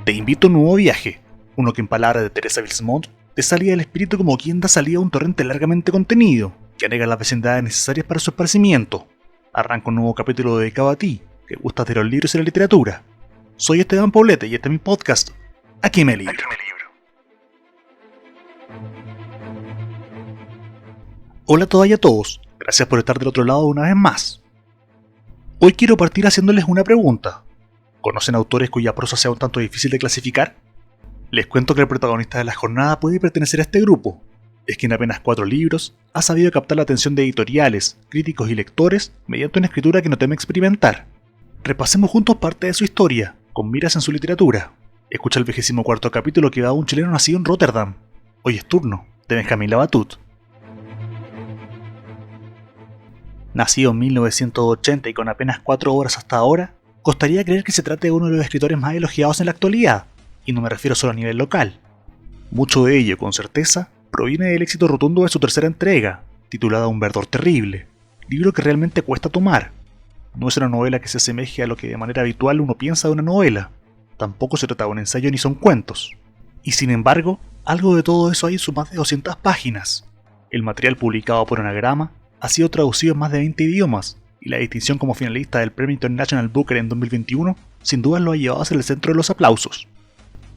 Te invito a un nuevo viaje, uno que en palabras de Teresa Bilsmont te salía del espíritu como quien da salida a un torrente largamente contenido, que agrega las vecindades necesarias para su esparcimiento. Arranca un nuevo capítulo dedicado a ti, que gustas de los libros y la literatura. Soy Esteban Poblete y este es mi podcast, Aquí me libro. Hola a todas y a todos, gracias por estar del otro lado una vez más. Hoy quiero partir haciéndoles una pregunta. ¿Conocen autores cuya prosa sea un tanto difícil de clasificar? Les cuento que el protagonista de la jornada puede pertenecer a este grupo. Es que en apenas 4 libros ha sabido captar la atención de editoriales, críticos y lectores mediante una escritura que no teme experimentar. Repasemos juntos parte de su historia, con miras en su literatura. Escucha el 24º capítulo que va a un chileno nacido en Rotterdam. Hoy es turno de Benjamín Labatut. Nacido en 1980 y con apenas 4 obras hasta ahora, costaría creer que se trate de uno de los escritores más elogiados en la actualidad, y no me refiero solo a nivel local. Mucho de ello, con certeza, proviene del éxito rotundo de su tercera entrega, titulada Un verdor terrible, libro que realmente cuesta tomar. No es una novela que se asemeje a lo que de manera habitual uno piensa de una novela, tampoco se trata de un ensayo ni son cuentos. Y sin embargo, algo de todo eso hay en sus más de 200 páginas. El material publicado por Anagrama ha sido traducido en más de 20 idiomas, y la distinción como finalista del Premio International Booker en 2021 sin duda lo ha llevado hacia el centro de los aplausos.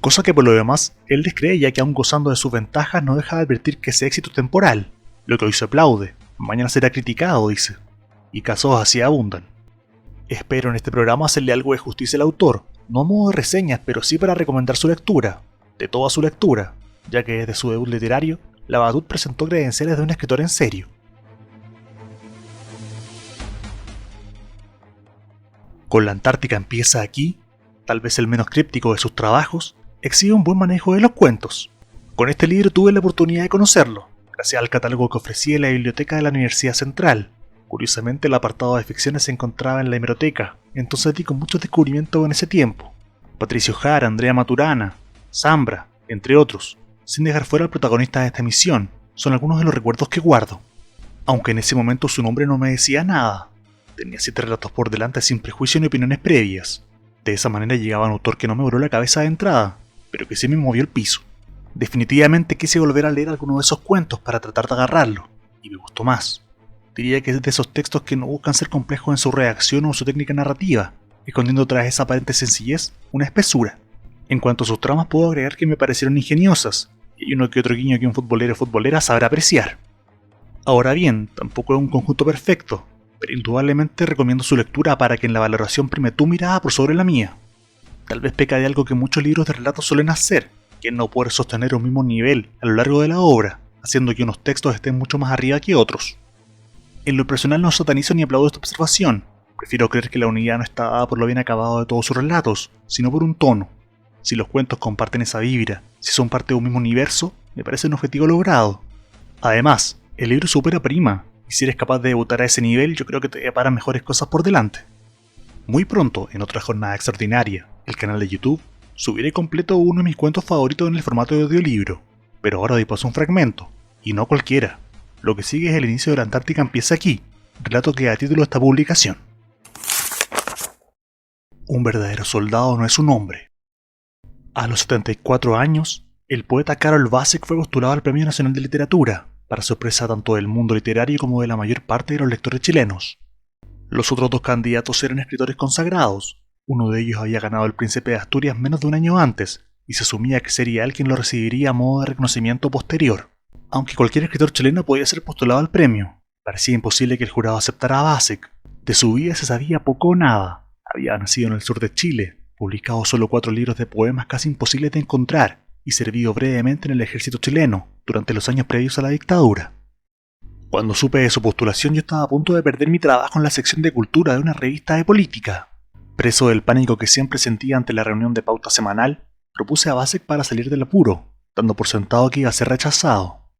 Cosa que por lo demás él descree, ya que aún gozando de sus ventajas no deja de advertir que ese éxito es temporal. Lo que hoy se aplaude, mañana será criticado, dice. Y casos así abundan. Espero en este programa hacerle algo de justicia al autor, no a modo de reseñas, pero sí para recomendar su lectura, de toda su lectura, ya que desde su debut literario, Labatut presentó credenciales de un escritor en serio. Con la Antártica empieza aquí, tal vez el menos críptico de sus trabajos, exhibe un buen manejo de los cuentos. Con este libro tuve la oportunidad de conocerlo, gracias al catálogo que ofrecía la biblioteca de la Universidad Central. Curiosamente el apartado de ficciones se encontraba en la hemeroteca, entonces di con muchos descubrimientos en ese tiempo. Patricio Jara, Andrea Maturana, Zambra, entre otros, sin dejar fuera al protagonista de esta emisión, son algunos de los recuerdos que guardo. Aunque en ese momento su nombre no me decía nada. Tenía 7 relatos por delante sin prejuicio ni opiniones previas. De esa manera llegaba un autor que no me voló la cabeza de entrada, pero que sí me movió el piso. Definitivamente quise volver a leer alguno de esos cuentos para tratar de agarrarlo, y me gustó más. Diría que es de esos textos que no buscan ser complejos en su redacción o su técnica narrativa, escondiendo tras esa aparente sencillez una espesura. En cuanto a sus tramas puedo agregar que me parecieron ingeniosas, y hay uno que otro guiño que un futbolero o futbolera sabrá apreciar. Ahora bien, tampoco es un conjunto perfecto, pero indudablemente recomiendo su lectura para que en la valoración prime tu mirada por sobre la mía. Tal vez peca de algo que muchos libros de relatos suelen hacer, que es no poder sostener un mismo nivel a lo largo de la obra, haciendo que unos textos estén mucho más arriba que otros. En lo personal no satanizo ni aplaudo esta observación, prefiero creer que la unidad no está dada por lo bien acabado de todos sus relatos, sino por un tono. Si los cuentos comparten esa vibra, si son parte de un mismo universo, me parece un objetivo logrado. Además, el libro supera prima, y si eres capaz de debutar a ese nivel, yo creo que te deparan mejores cosas por delante. Muy pronto, en otra jornada extraordinaria, el canal de YouTube, subiré completo uno de mis cuentos favoritos en el formato de audiolibro, pero ahora doy paso a un fragmento, y no cualquiera. Lo que sigue es el inicio de la Antártica empieza aquí, relato que da título a esta publicación. Un verdadero soldado no es un hombre. A los 74 años, el poeta Karol Vacek fue postulado al Premio Nacional de Literatura, para sorpresa tanto del mundo literario como de la mayor parte de los lectores chilenos. Los otros 2 candidatos eran escritores consagrados. Uno de ellos había ganado el Príncipe de Asturias menos de un año antes, y se asumía que sería él quien lo recibiría a modo de reconocimiento posterior. Aunque cualquier escritor chileno podía ser postulado al premio, parecía imposible que el jurado aceptara a Vacek. De su vida se sabía poco o nada. Había nacido en el sur de Chile, publicado solo 4 libros de poemas casi imposibles de encontrar, y servido brevemente en el ejército chileno durante los años previos a la dictadura. Cuando supe de su postulación yo estaba a punto de perder mi trabajo en la sección de cultura de una revista de política. Preso del pánico que siempre sentía ante la reunión de pauta semanal, propuse a Vacek para salir del apuro, dando por sentado que iba a ser rechazado.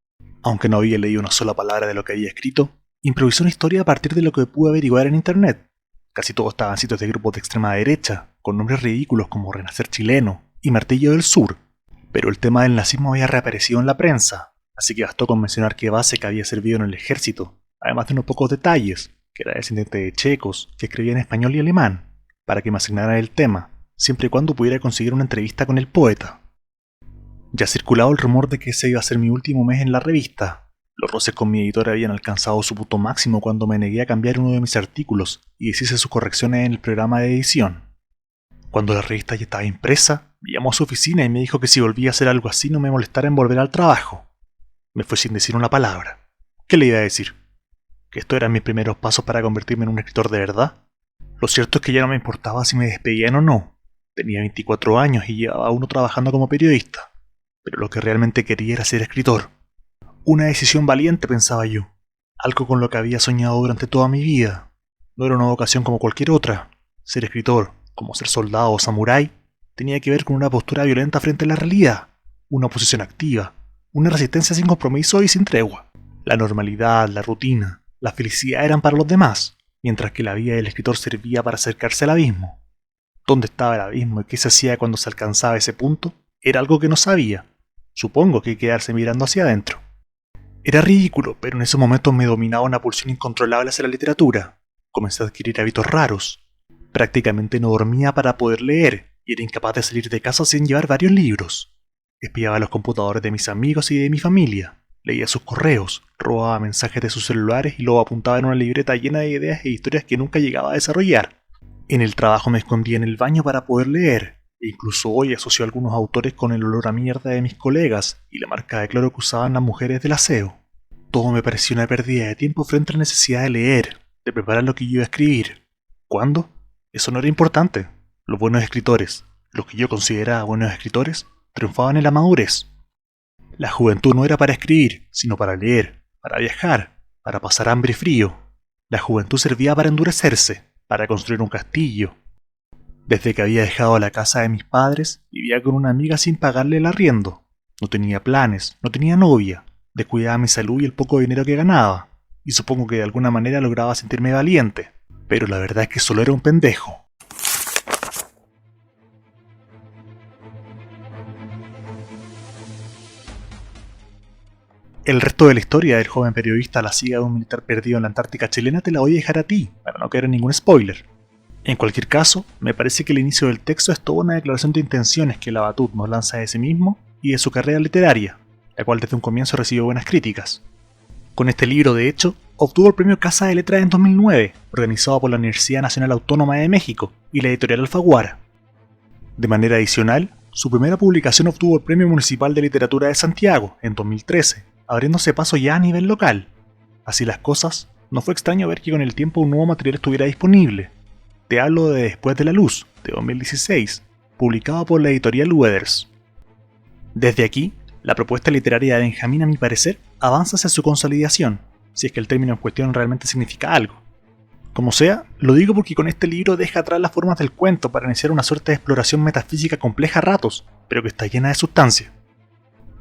Aunque no había leído una sola palabra de lo que había escrito, improvisé una historia a partir de lo que pude averiguar en internet. Casi todo estaba en sitios de grupos de extrema derecha, con nombres ridículos como Renacer Chileno y Martillo del Sur. Pero el tema del nazismo había reaparecido en la prensa, así que bastó con mencionar que Vacek había servido en el ejército, además de unos pocos detalles, que era descendiente de checos que escribía en español y alemán, para que me asignaran el tema, siempre y cuando pudiera conseguir una entrevista con el poeta. Ya circulaba el rumor de que ese iba a ser mi último mes en la revista. Los roces con mi editor habían alcanzado su punto máximo cuando me negué a cambiar uno de mis artículos y deshice sus correcciones en el programa de edición. Cuando la revista ya estaba impresa, me llamó a su oficina y me dijo que si volvía a hacer algo así no me molestara en volver al trabajo. Me fue sin decir una palabra. ¿Qué le iba a decir? ¿Que estos eran mis primeros pasos para convertirme en un escritor de verdad? Lo cierto es que ya no me importaba si me despedían o no. Tenía 24 años y llevaba uno trabajando como periodista. Pero lo que realmente quería era ser escritor. Una decisión valiente, pensaba yo. Algo con lo que había soñado durante toda mi vida. No era una vocación como cualquier otra. Ser escritor, como ser soldado o samurái, tenía que ver con una postura violenta frente a la realidad, una oposición activa, una resistencia sin compromiso y sin tregua. La normalidad, la rutina, la felicidad eran para los demás, mientras que la vida del escritor servía para acercarse al abismo. ¿Dónde estaba el abismo y qué se hacía cuando se alcanzaba ese punto? Era algo que no sabía. Supongo que quedarse mirando hacia adentro. Era ridículo, pero en esos momentos me dominaba una pulsión incontrolable hacia la literatura. Comencé a adquirir hábitos raros. Prácticamente no dormía para poder leer y era incapaz de salir de casa sin llevar varios libros. Espiaba los computadores de mis amigos y de mi familia. Leía sus correos, robaba mensajes de sus celulares y luego apuntaba en una libreta llena de ideas e historias que nunca llegaba a desarrollar. En el trabajo me escondía en el baño para poder leer, e incluso hoy asocio a algunos autores con el olor a mierda de mis colegas y la marca de cloro que usaban las mujeres del aseo. Todo me pareció una pérdida de tiempo frente a la necesidad de leer, de preparar lo que yo iba a escribir. ¿Cuándo? Eso no era importante. Los buenos escritores, los que yo consideraba buenos escritores, triunfaban en la madurez. La juventud no era para escribir, sino para leer, para viajar, para pasar hambre y frío. La juventud servía para endurecerse, para construir un castillo. Desde que había dejado la casa de mis padres, vivía con una amiga sin pagarle el arriendo. No tenía planes, no tenía novia, descuidaba mi salud y el poco dinero que ganaba, y supongo que de alguna manera lograba sentirme valiente, pero la verdad es que solo era un pendejo. El resto de la historia del joven periodista a la siga de un militar perdido en la Antártica chilena te la voy a dejar a ti, para no caer en ningún spoiler. En cualquier caso, me parece que el inicio del texto es toda una declaración de intenciones que Labatut nos lanza de sí mismo y de su carrera literaria, la cual desde un comienzo recibió buenas críticas. Con este libro, de hecho, obtuvo el premio Casa de Letras en 2009, organizado por la Universidad Nacional Autónoma de México y la editorial Alfaguara. De manera adicional, su primera publicación obtuvo el Premio Municipal de Literatura de Santiago en 2013, abriéndose paso ya a nivel local. Así las cosas, no fue extraño ver que con el tiempo un nuevo material estuviera disponible. Te hablo de Después de la Luz, de 2016, publicado por la editorial Weathers. Desde aquí, la propuesta literaria de Benjamín, a mi parecer, avanza hacia su consolidación, si es que el término en cuestión realmente significa algo. Como sea, lo digo porque con este libro deja atrás las formas del cuento para iniciar una suerte de exploración metafísica compleja a ratos, pero que está llena de sustancia.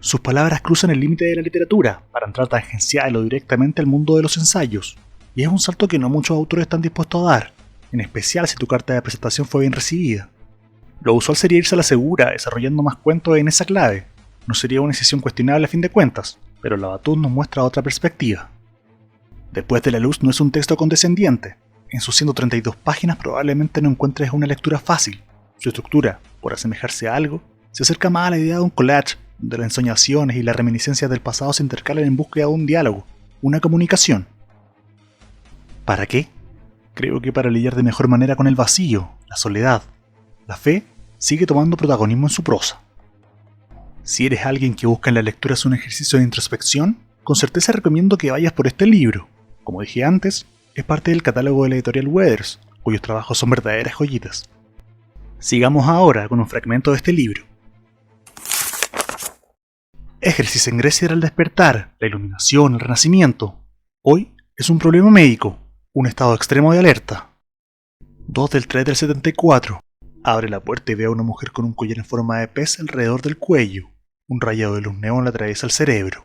Sus palabras cruzan el límite de la literatura para entrar tangencial o directamente al mundo de los ensayos, y es un salto que no muchos autores están dispuestos a dar, en especial si tu carta de presentación fue bien recibida. Lo usual sería irse a la segura desarrollando más cuentos en esa clave. No sería una decisión cuestionable a fin de cuentas, pero Labatut nos muestra otra perspectiva. Después de la Luz no es un texto condescendiente. En sus 132 páginas probablemente no encuentres una lectura fácil. Su estructura, por asemejarse a algo, se acerca más a la idea de un collage, donde las ensoñaciones y las reminiscencias del pasado se intercalan en búsqueda de un diálogo, una comunicación. ¿Para qué? Creo que para lidiar de mejor manera con el vacío, la soledad. La fe sigue tomando protagonismo en su prosa. Si eres alguien que busca en la lectura un ejercicio de introspección, con certeza recomiendo que vayas por este libro. Como dije antes, es parte del catálogo de la editorial Weathers, cuyos trabajos son verdaderas joyitas. Sigamos ahora con un fragmento de este libro. Éxtasis en Grecia era el despertar, la iluminación, el renacimiento. Hoy es un problema médico, un estado extremo de alerta. 2/3/74. Abre la puerta y ve a una mujer con un collar en forma de pez alrededor del cuello. Un rayado de luz neón le atraviesa el cerebro.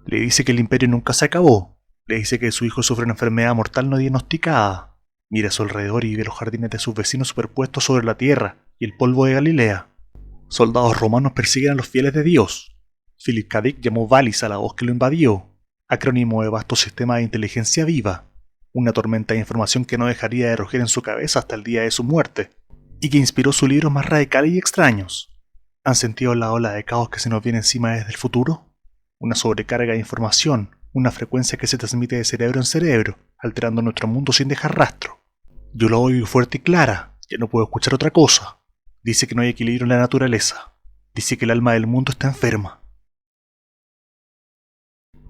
Le dice que el imperio nunca se acabó. Le dice que su hijo sufre una enfermedad mortal no diagnosticada. Mira a su alrededor y ve los jardines de sus vecinos superpuestos sobre la tierra y el polvo de Galilea. Soldados romanos persiguen a los fieles de Dios. Philip K. Dick llamó Valis a la voz que lo invadió, acrónimo de vasto sistema de inteligencia viva, una tormenta de información que no dejaría de rugir en su cabeza hasta el día de su muerte. y que inspiró sus libros más radicales y extraños. ¿Han sentido la ola de caos que se nos viene encima desde el futuro? Una sobrecarga de información, una frecuencia que se transmite de cerebro en cerebro, alterando nuestro mundo sin dejar rastro. Yo lo oigo fuerte y clara, ya no puedo escuchar otra cosa. Dice que no hay equilibrio en la naturaleza. Dice que el alma del mundo está enferma.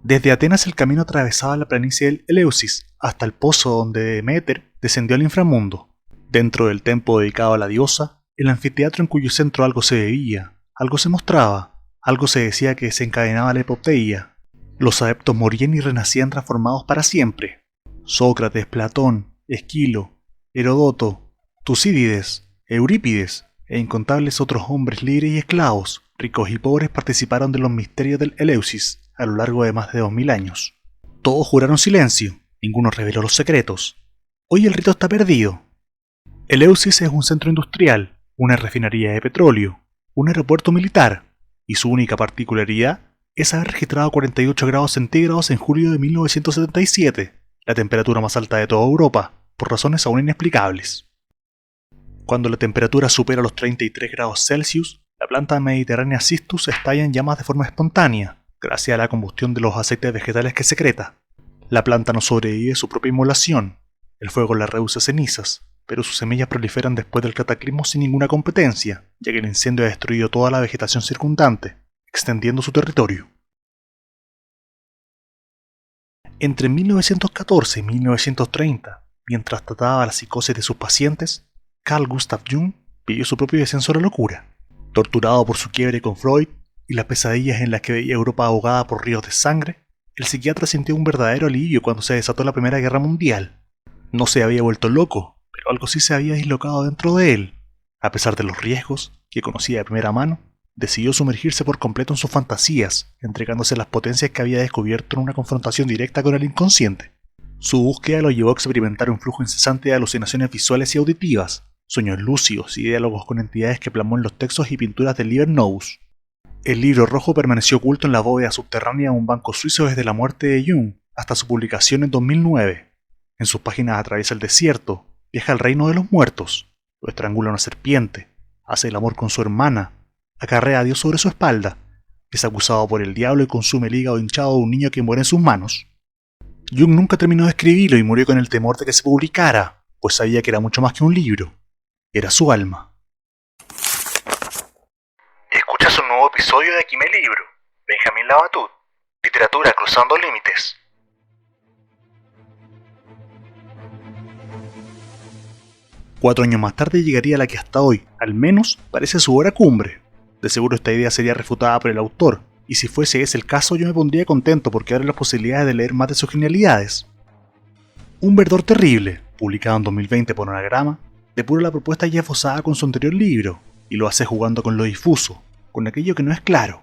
Desde Atenas el camino atravesaba la planicie del Eleusis hasta el pozo donde Deméter descendió al inframundo. Dentro del templo dedicado a la diosa, el anfiteatro en cuyo centro algo se bebía, algo se mostraba, algo se decía que desencadenaba la epopeya. Los adeptos morían y renacían transformados para siempre. Sócrates, Platón, Esquilo, Heródoto, Tucídides, Eurípides e incontables otros hombres libres y esclavos, ricos y pobres participaron de los misterios del Eleusis a lo largo de más de 2000 años. Todos juraron silencio, ninguno reveló los secretos. Hoy el rito está perdido. Eleusis es un centro industrial, una refinería de petróleo, un aeropuerto militar, y su única particularidad es haber registrado 48 grados centígrados en julio de 1977, la temperatura más alta de toda Europa, por razones aún inexplicables. Cuando la temperatura supera los 33 grados Celsius, la planta mediterránea Cistus estalla en llamas de forma espontánea, gracias a la combustión de los aceites vegetales que secreta. La planta no sobrevive a su propia inmolación, el fuego la reduce a cenizas, pero sus semillas proliferan después del cataclismo sin ninguna competencia, ya que el incendio ha destruido toda la vegetación circundante, extendiendo su territorio. Entre 1914 y 1930, mientras trataba la psicosis de sus pacientes, Carl Gustav Jung vivió su propio descenso a la locura. Torturado por su quiebre con Freud y las pesadillas en las que veía Europa ahogada por ríos de sangre, el psiquiatra sintió un verdadero alivio cuando se desató la Primera Guerra Mundial. No se había vuelto loco, pero algo sí se había dislocado dentro de él. A pesar de los riesgos, que conocía de primera mano, decidió sumergirse por completo en sus fantasías, entregándose a las potencias que había descubierto en una confrontación directa con el inconsciente. Su búsqueda lo llevó a experimentar un flujo incesante de alucinaciones visuales y auditivas, sueños lúcidos y diálogos con entidades que plasmó en los textos y pinturas del Liber Novus. El libro rojo permaneció oculto en la bóveda subterránea de un banco suizo desde la muerte de Jung hasta su publicación en 2009. En sus páginas atraviesa el desierto, viaja al reino de los muertos, lo estrangula una serpiente, hace el amor con su hermana, acarrea a Dios sobre su espalda, es acusado por el diablo y consume el hígado hinchado de un niño que muere en sus manos. Jung nunca terminó de escribirlo y murió con el temor de que se publicara, pues sabía que era mucho más que un libro, era su alma. Escuchas un nuevo episodio de Aquí me libro, Benjamín Labatut, Literatura cruzando límites. Cuatro años más tarde llegaría la que hasta hoy, al menos, parece su hora cumbre. De seguro esta idea sería refutada por el autor, y si fuese ese el caso yo me pondría contento porque abre las posibilidades de leer más de sus genialidades. Un verdor terrible, publicado en 2020 por Anagrama, depura la propuesta ya esbozada con su anterior libro, y lo hace jugando con lo difuso, con aquello que no es claro.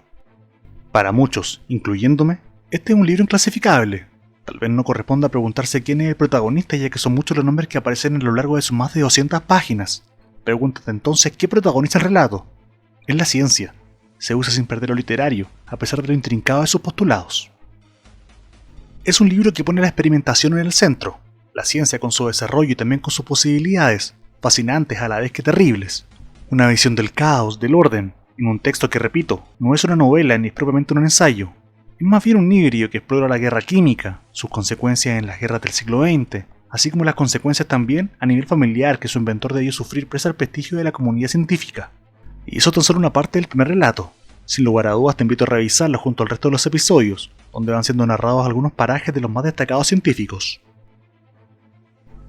Para muchos, incluyéndome, este es un libro inclasificable. Tal vez no corresponda preguntarse quién es el protagonista, ya que son muchos los nombres que aparecen a lo largo de sus más de 200 páginas. Pregúntate entonces qué protagoniza el relato. Es la ciencia. Se usa sin perder lo literario, a pesar de lo intrincado de sus postulados. Es un libro que pone la experimentación en el centro, la ciencia con su desarrollo y también con sus posibilidades, fascinantes a la vez que terribles. Una visión del caos, del orden, en un texto que, repito, no es una novela ni es propiamente un ensayo. Es más bien un híbrido que explora la guerra química, sus consecuencias en las guerras del siglo XX, así como las consecuencias también a nivel familiar que su inventor debió sufrir presa al prestigio de la comunidad científica. Y eso tan solo una parte del primer relato. Sin lugar a dudas te invito a revisarlo junto al resto de los episodios, donde van siendo narrados algunos parajes de los más destacados científicos.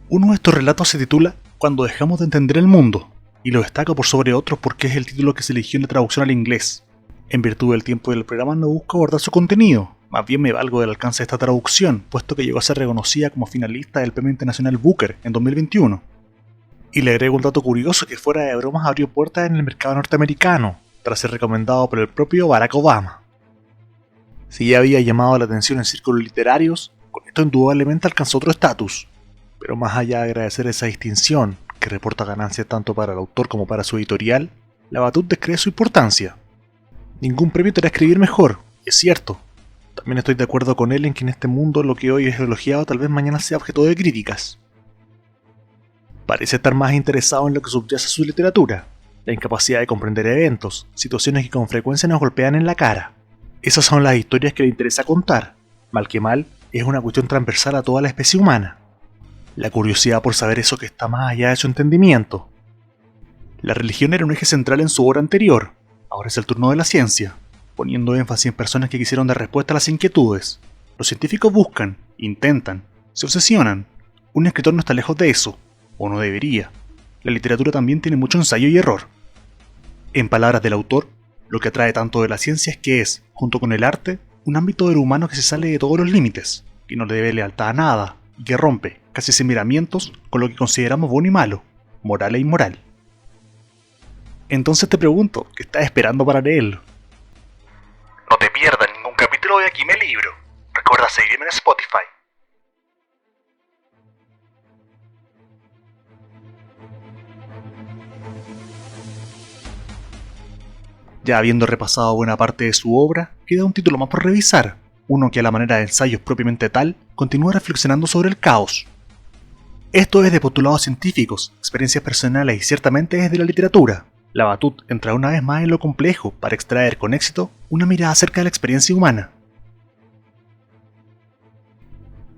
Uno de estos relatos se titula Cuando dejamos de entender el mundo, y lo destaco por sobre otros porque es el título que se eligió en la traducción al inglés. En virtud del tiempo del programa no busco abordar su contenido, más bien me valgo del alcance de esta traducción, puesto que llegó a ser reconocida como finalista del Premio Internacional Booker en 2021. Y le agrego un dato curioso que fuera de bromas abrió puertas en el mercado norteamericano, tras ser recomendado por el propio Barack Obama. Si ya había llamado la atención en círculos literarios, con esto indudablemente alcanzó otro estatus. Pero más allá de agradecer esa distinción, que reporta ganancias tanto para el autor como para su editorial, Labatut descree su importancia. Ningún premio te hará escribir mejor, es cierto. También estoy de acuerdo con él en que en este mundo lo que hoy es elogiado tal vez mañana sea objeto de críticas. Parece estar más interesado en lo que subyace a su literatura, la incapacidad de comprender eventos, situaciones que con frecuencia nos golpean en la cara. Esas son las historias que le interesa contar. Mal que mal, es una cuestión transversal a toda la especie humana. La curiosidad por saber eso que está más allá de su entendimiento. La religión era un eje central en su obra anterior, ahora es el turno de la ciencia, poniendo énfasis en personas que quisieron dar respuesta a las inquietudes. Los científicos buscan, intentan, se obsesionan. Un escritor no está lejos de eso, o no debería. La literatura también tiene mucho ensayo y error. En palabras del autor, lo que atrae tanto de la ciencia es que es, junto con el arte, un ámbito del humano que se sale de todos los límites, que no le debe lealtad a nada, y que rompe, casi sin miramientos, con lo que consideramos bueno y malo, moral e inmoral. Entonces te pregunto, ¿qué estás esperando para leerlo? No te pierdas ningún capítulo de Aquí me libro. Recuerda seguirme en Spotify. Ya habiendo repasado buena parte de su obra, queda un título más por revisar, uno que a la manera de ensayos propiamente tal, continúa reflexionando sobre el caos. Esto es de postulados científicos, experiencias personales y ciertamente es de la literatura. La Batut entra una vez más en lo complejo para extraer con éxito una mirada acerca de la experiencia humana.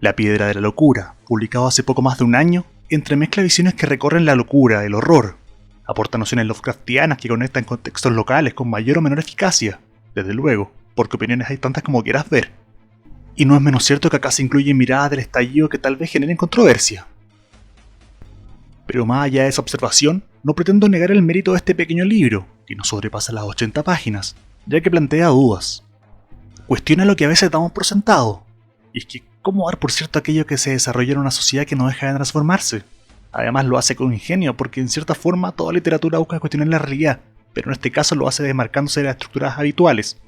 La Piedra de la Locura, publicado hace poco más de un año, entremezcla visiones que recorren la locura, el horror. Aporta nociones Lovecraftianas que conectan contextos locales con mayor o menor eficacia, desde luego, porque opiniones hay tantas como quieras ver. Y no es menos cierto que acá se incluyen miradas del estallido que tal vez generen controversia. Pero más allá de esa observación, no pretendo negar el mérito de este pequeño libro, que no sobrepasa las 80 páginas, ya que plantea dudas. Cuestiona lo que a veces damos por sentado, y es que ¿cómo dar por cierto aquello que se desarrolló en una sociedad que no deja de transformarse? Además lo hace con ingenio, porque en cierta forma toda literatura busca cuestionar la realidad, pero en este caso lo hace desmarcándose de las estructuras habituales.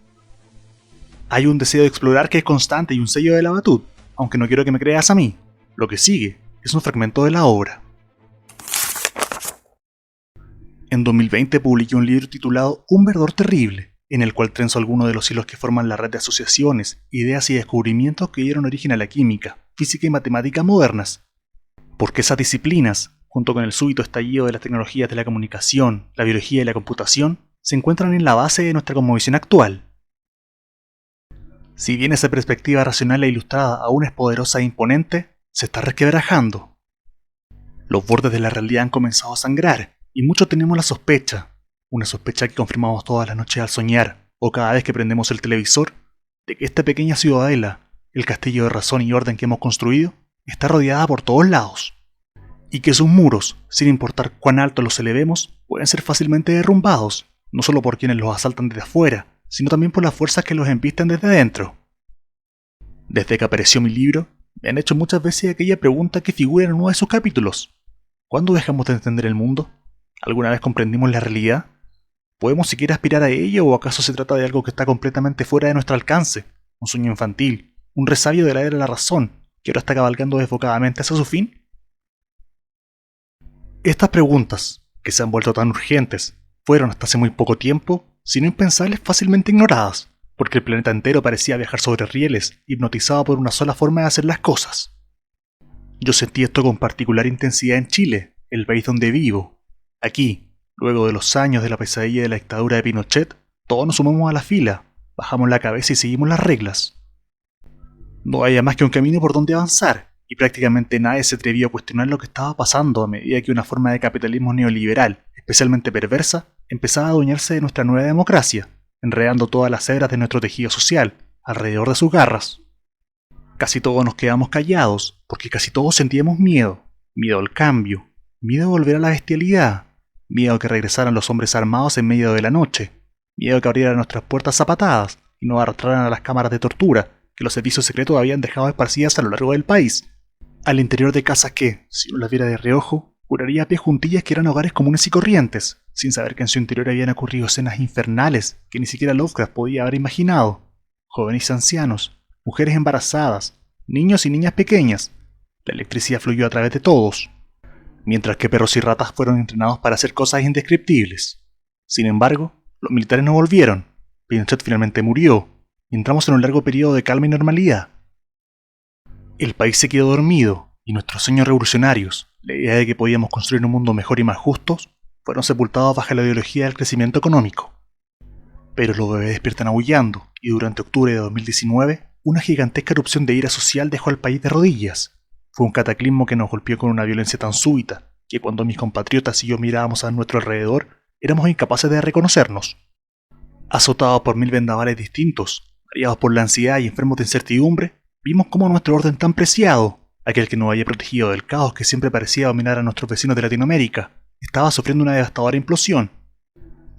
Hay un deseo de explorar que es constante y un sello de la Batut, aunque no quiero que me creas a mí. Lo que sigue es un fragmento de la obra. En 2020 publiqué un libro titulado Un verdor terrible, en el cual trenzo algunos de los hilos que forman la red de asociaciones, ideas y descubrimientos que dieron origen a la química, física y matemática modernas. Porque esas disciplinas, junto con el súbito estallido de las tecnologías de la comunicación, la biología y la computación, se encuentran en la base de nuestra cosmovisión actual. Si bien esa perspectiva racional e ilustrada aún es poderosa e imponente, se está resquebrajando. Los bordes de la realidad han comenzado a sangrar, y muchos tenemos la sospecha, una sospecha que confirmamos todas las noches al soñar, o cada vez que prendemos el televisor, de que esta pequeña ciudadela, el castillo de razón y orden que hemos construido, está rodeada por todos lados, y que sus muros, sin importar cuán alto los elevemos, pueden ser fácilmente derrumbados, no solo por quienes los asaltan desde afuera, sino también por las fuerzas que los embisten desde dentro. Desde que apareció mi libro, me han hecho muchas veces aquella pregunta que figura en uno de sus capítulos. ¿Cuándo dejamos de entender el mundo? ¿Alguna vez comprendimos la realidad? ¿Podemos siquiera aspirar a ello o acaso se trata de algo que está completamente fuera de nuestro alcance? Un sueño infantil, un resabio de la era de la razón, que ahora está cabalgando desbocadamente hacia su fin. Estas preguntas, que se han vuelto tan urgentes, fueron hasta hace muy poco tiempo, si no impensables, fácilmente ignoradas, porque el planeta entero parecía viajar sobre rieles, hipnotizado por una sola forma de hacer las cosas. Yo sentí esto con particular intensidad en Chile, el país donde vivo. Aquí, luego de los años de la pesadilla de la dictadura de Pinochet, todos nos sumamos a la fila, bajamos la cabeza y seguimos las reglas. No había más que un camino por donde avanzar, y prácticamente nadie se atrevió a cuestionar lo que estaba pasando a medida que una forma de capitalismo neoliberal, especialmente perversa, empezaba a adueñarse de nuestra nueva democracia, enredando todas las hebras de nuestro tejido social alrededor de sus garras. Casi todos nos quedamos callados, porque casi todos sentíamos miedo, miedo al cambio, miedo a volver a la bestialidad, miedo a que regresaran los hombres armados en medio de la noche, miedo a que abrieran nuestras puertas a patadas y nos arrastraran a las cámaras de tortura que los servicios secretos habían dejado esparcidas a lo largo del país, al interior de casas que, si uno las viera de reojo, juraría a pie juntillas que eran hogares comunes y corrientes, sin saber que en su interior habían ocurrido escenas infernales que ni siquiera Lovecraft podía haber imaginado. Jóvenes y ancianos, mujeres embarazadas, niños y niñas pequeñas. La electricidad fluyó a través de todos, mientras que perros y ratas fueron entrenados para hacer cosas indescriptibles. Sin embargo, los militares no volvieron, Pinochet finalmente murió, y entramos en un largo periodo de calma y normalidad. El país se quedó dormido, y nuestros sueños revolucionarios, la idea de que podíamos construir un mundo mejor y más justo, fueron sepultados bajo la ideología del crecimiento económico. Pero los bebés despiertan aullando, y durante octubre de 2019, una gigantesca erupción de ira social dejó al país de rodillas. Fue un cataclismo que nos golpeó con una violencia tan súbita, que cuando mis compatriotas y yo mirábamos a nuestro alrededor, éramos incapaces de reconocernos. Azotados por 1000 vendavales distintos, mareados por la ansiedad y enfermos de incertidumbre, vimos cómo nuestro orden tan preciado, aquel que nos había protegido del caos que siempre parecía dominar a nuestros vecinos de Latinoamérica, estaba sufriendo una devastadora implosión.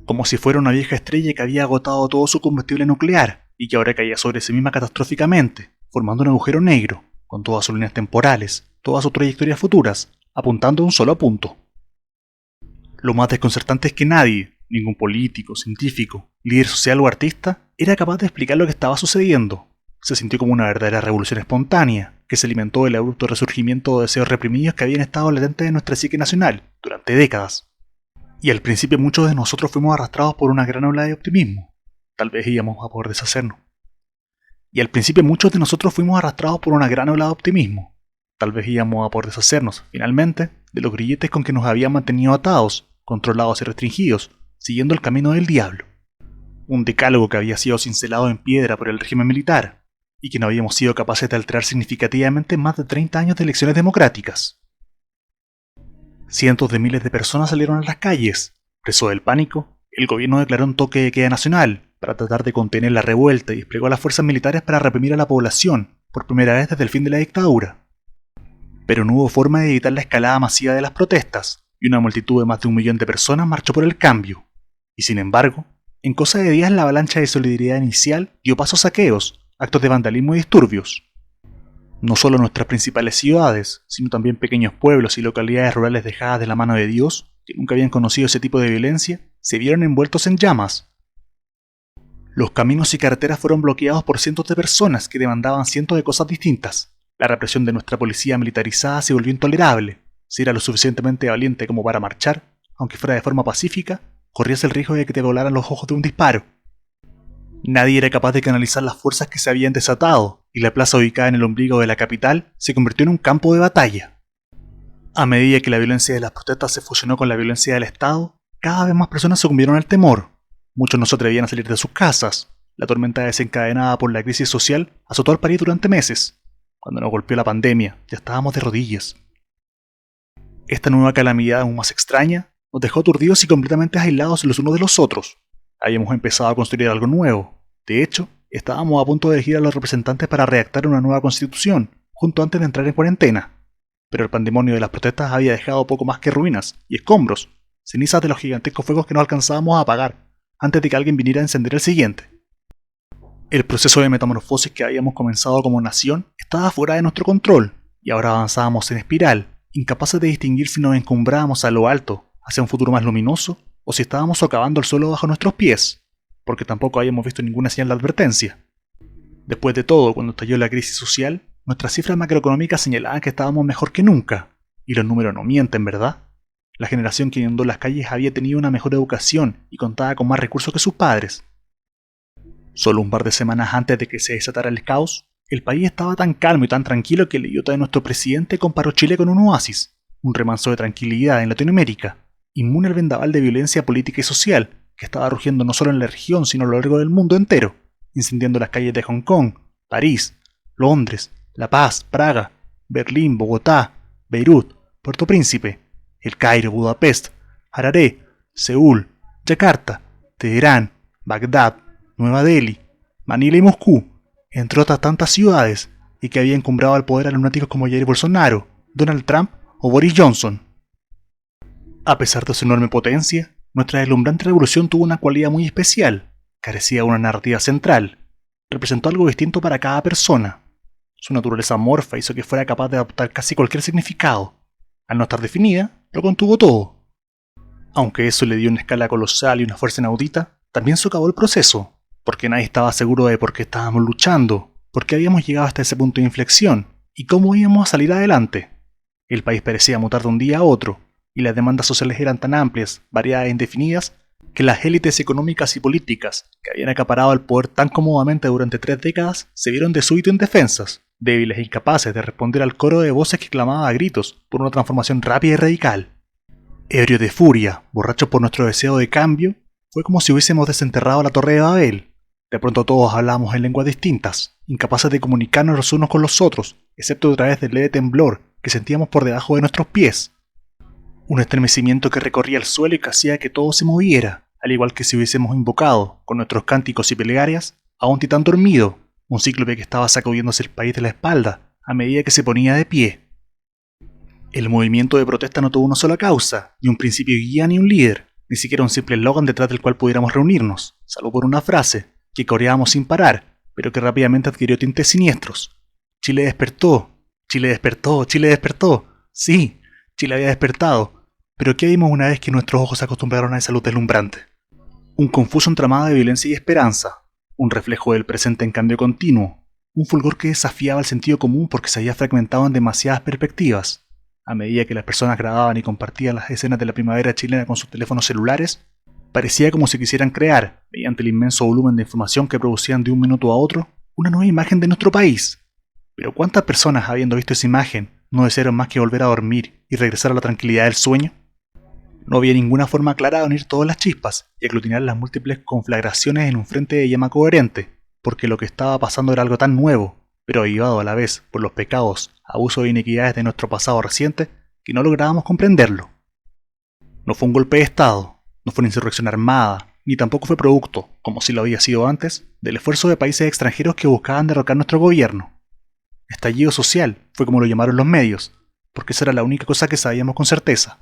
Como si fuera una vieja estrella que había agotado todo su combustible nuclear y que ahora caía sobre sí misma catastróficamente, formando un agujero negro, con todas sus líneas temporales, todas sus trayectorias futuras, apuntando a un solo punto. Lo más desconcertante es que nadie, ningún político, científico, líder social o artista, era capaz de explicar lo que estaba sucediendo. Se sintió como una verdadera revolución espontánea, que se alimentó del abrupto resurgimiento de deseos reprimidos que habían estado latentes en nuestra psique nacional durante décadas. Y al principio muchos de nosotros fuimos arrastrados por una gran ola de optimismo. Tal vez íbamos a poder deshacernos. Finalmente, de los grilletes con que nos habían mantenido atados, controlados y restringidos, siguiendo el camino del diablo. Un decálogo que había sido cincelado en piedra por el régimen militar, y que no habíamos sido capaces de alterar significativamente en más de 30 años de elecciones democráticas. Cientos de miles de personas salieron a las calles. Preso del pánico, el gobierno declaró un toque de queda nacional para tratar de contener la revuelta y desplegó a las fuerzas militares para reprimir a la población, por primera vez desde el fin de la dictadura. Pero no hubo forma de evitar la escalada masiva de las protestas, y una multitud de más de 1 millón de personas marchó por el cambio. Y sin embargo, en cosa de días la avalancha de solidaridad inicial dio paso a saqueos, actos de vandalismo y disturbios. No solo nuestras principales ciudades, sino también pequeños pueblos y localidades rurales dejadas de la mano de Dios, que nunca habían conocido ese tipo de violencia, se vieron envueltos en llamas. Los caminos y carreteras fueron bloqueados por cientos de personas que demandaban cientos de cosas distintas. La represión de nuestra policía militarizada se volvió intolerable. Si era lo suficientemente valiente como para marchar, aunque fuera de forma pacífica, corrías el riesgo de que te volaran los ojos de un disparo. Nadie era capaz de canalizar las fuerzas que se habían desatado, y la plaza ubicada en el ombligo de la capital se convirtió en un campo de batalla. A medida que la violencia de las protestas se fusionó con la violencia del Estado, cada vez más personas sucumbieron al temor. Muchos no se atrevían a salir de sus casas. La tormenta desencadenada por la crisis social azotó al país durante meses. Cuando nos golpeó la pandemia, ya estábamos de rodillas. Esta nueva calamidad, aún más extraña, nos dejó aturdidos y completamente aislados los unos de los otros. Habíamos empezado a construir algo nuevo. De hecho, estábamos a punto de elegir a los representantes para redactar una nueva constitución, justo antes de entrar en cuarentena. Pero el pandemonio de las protestas había dejado poco más que ruinas y escombros, cenizas de los gigantescos fuegos que no alcanzábamos a apagar, antes de que alguien viniera a encender el siguiente. El proceso de metamorfosis que habíamos comenzado como nación estaba fuera de nuestro control, y ahora avanzábamos en espiral, incapaces de distinguir si nos encumbrábamos a lo alto, hacia un futuro más luminoso, o si estábamos socavando el suelo bajo nuestros pies, porque tampoco habíamos visto ninguna señal de advertencia. Después de todo, cuando estalló la crisis social, nuestras cifras macroeconómicas señalaban que estábamos mejor que nunca, y los números no mienten, ¿verdad? La generación que inundó las calles había tenido una mejor educación y contaba con más recursos que sus padres. Solo un par de semanas antes de que se desatara el caos, el país estaba tan calmo y tan tranquilo que el idiota de nuestro presidente comparó Chile con un oasis, un remanso de tranquilidad en Latinoamérica, inmune al vendaval de violencia política y social que estaba rugiendo no solo en la región sino a lo largo del mundo entero, incendiando las calles de Hong Kong, París, Londres, La Paz, Praga, Berlín, Bogotá, Beirut, Puerto Príncipe, El Cairo, Budapest, Harare, Seúl, Yakarta, Teherán, Bagdad, Nueva Delhi, Manila y Moscú, entre otras tantas ciudades, y que había encumbrado al poder a lunáticos como Jair Bolsonaro, Donald Trump o Boris Johnson. A pesar de su enorme potencia, nuestra deslumbrante revolución tuvo una cualidad muy especial: carecía de una narrativa central, representó algo distinto para cada persona. Su naturaleza amorfa hizo que fuera capaz de adoptar casi cualquier significado. Al no estar definida, lo contuvo todo. Aunque eso le dio una escala colosal y una fuerza inaudita, también socavó el proceso, porque nadie estaba seguro de por qué estábamos luchando, por qué habíamos llegado hasta ese punto de inflexión, y cómo íbamos a salir adelante. El país parecía mutar de un día a otro, y las demandas sociales eran tan amplias, variadas e indefinidas, que las élites económicas y políticas, que habían acaparado el poder tan cómodamente durante 3 décadas, se vieron de súbito indefensas, débiles e incapaces de responder al coro de voces que clamaba a gritos por una transformación rápida y radical. Ebrios de furia, borrachos por nuestro deseo de cambio, fue como si hubiésemos desenterrado la Torre de Babel. De pronto todos hablábamos en lenguas distintas, incapaces de comunicarnos los unos con los otros, excepto a través del leve temblor que sentíamos por debajo de nuestros pies. Un estremecimiento que recorría el suelo y que hacía que todo se moviera, al igual que si hubiésemos invocado, con nuestros cánticos y plegarias, a un titán dormido, un cíclope que estaba sacudiéndose el país de la espalda a medida que se ponía de pie. El movimiento de protesta no tuvo una sola causa, ni un principio guía ni un líder, ni siquiera un simple eslogan detrás del cual pudiéramos reunirnos, salvo por una frase que coreábamos sin parar, pero que rápidamente adquirió tintes siniestros. Chile despertó, Chile despertó, Chile despertó. Sí, Chile había despertado, pero ¿qué vimos una vez que nuestros ojos se acostumbraron a esa luz deslumbrante? Un confuso entramado de violencia y esperanza, un reflejo del presente en cambio continuo, un fulgor que desafiaba el sentido común porque se había fragmentado en demasiadas perspectivas. A medida que las personas grababan y compartían las escenas de la primavera chilena con sus teléfonos celulares, parecía como si quisieran crear, mediante el inmenso volumen de información que producían de un minuto a otro, una nueva imagen de nuestro país. Pero ¿cuántas personas, habiendo visto esa imagen, no desearon más que volver a dormir y regresar a la tranquilidad del sueño? No había ninguna forma clara de unir todas las chispas y aglutinar las múltiples conflagraciones en un frente de llama coherente, porque lo que estaba pasando era algo tan nuevo, pero avivado a la vez por los pecados, abusos e inequidades de nuestro pasado reciente, que no lográbamos comprenderlo. No fue un golpe de Estado, no fue una insurrección armada, ni tampoco fue producto, como si lo había sido antes, del esfuerzo de países extranjeros que buscaban derrocar nuestro gobierno. Estallido social fue como lo llamaron los medios, porque esa era la única cosa que sabíamos con certeza.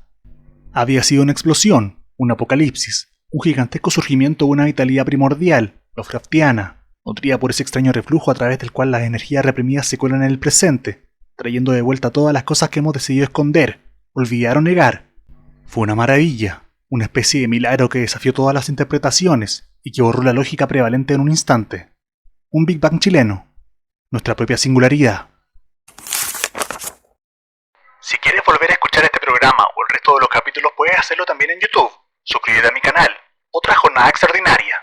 Había sido una explosión, un apocalipsis, un gigantesco surgimiento de una vitalidad primordial, Lovecraftiana, nutrida por ese extraño reflujo a través del cual las energías reprimidas se cuelan en el presente, trayendo de vuelta todas las cosas que hemos decidido esconder, olvidar o negar. Fue una maravilla, una especie de milagro que desafió todas las interpretaciones y que borró la lógica prevalente en un instante. Un Big Bang chileno, nuestra propia singularidad. Si quieres volver a escuchar este programa o el resto de los capítulos, puedes hacerlo también en YouTube. Suscríbete a mi canal. Otra jornada extraordinaria.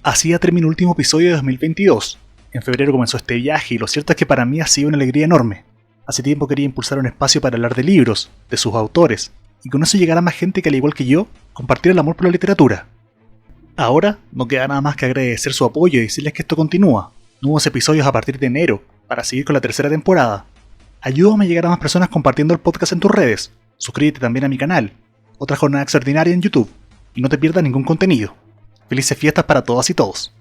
Así terminó el último episodio de 2022. En febrero comenzó este viaje y lo cierto es que para mí ha sido una alegría enorme. Hace tiempo quería impulsar un espacio para hablar de libros, de sus autores, y con eso llegar a más gente que al igual que yo, compartir el amor por la literatura. Ahora no queda nada más que agradecer su apoyo y decirles que esto continúa. Nuevos episodios a partir de enero, para seguir con la tercera temporada. Ayúdame a llegar a más personas compartiendo el podcast en tus redes. Suscríbete también a mi canal, Otra Jornada Extraordinaria en YouTube, y no te pierdas ningún contenido. Felices fiestas para todas y todos.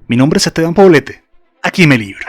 Mi nombre es Esteban Poblete. Aquí me libro.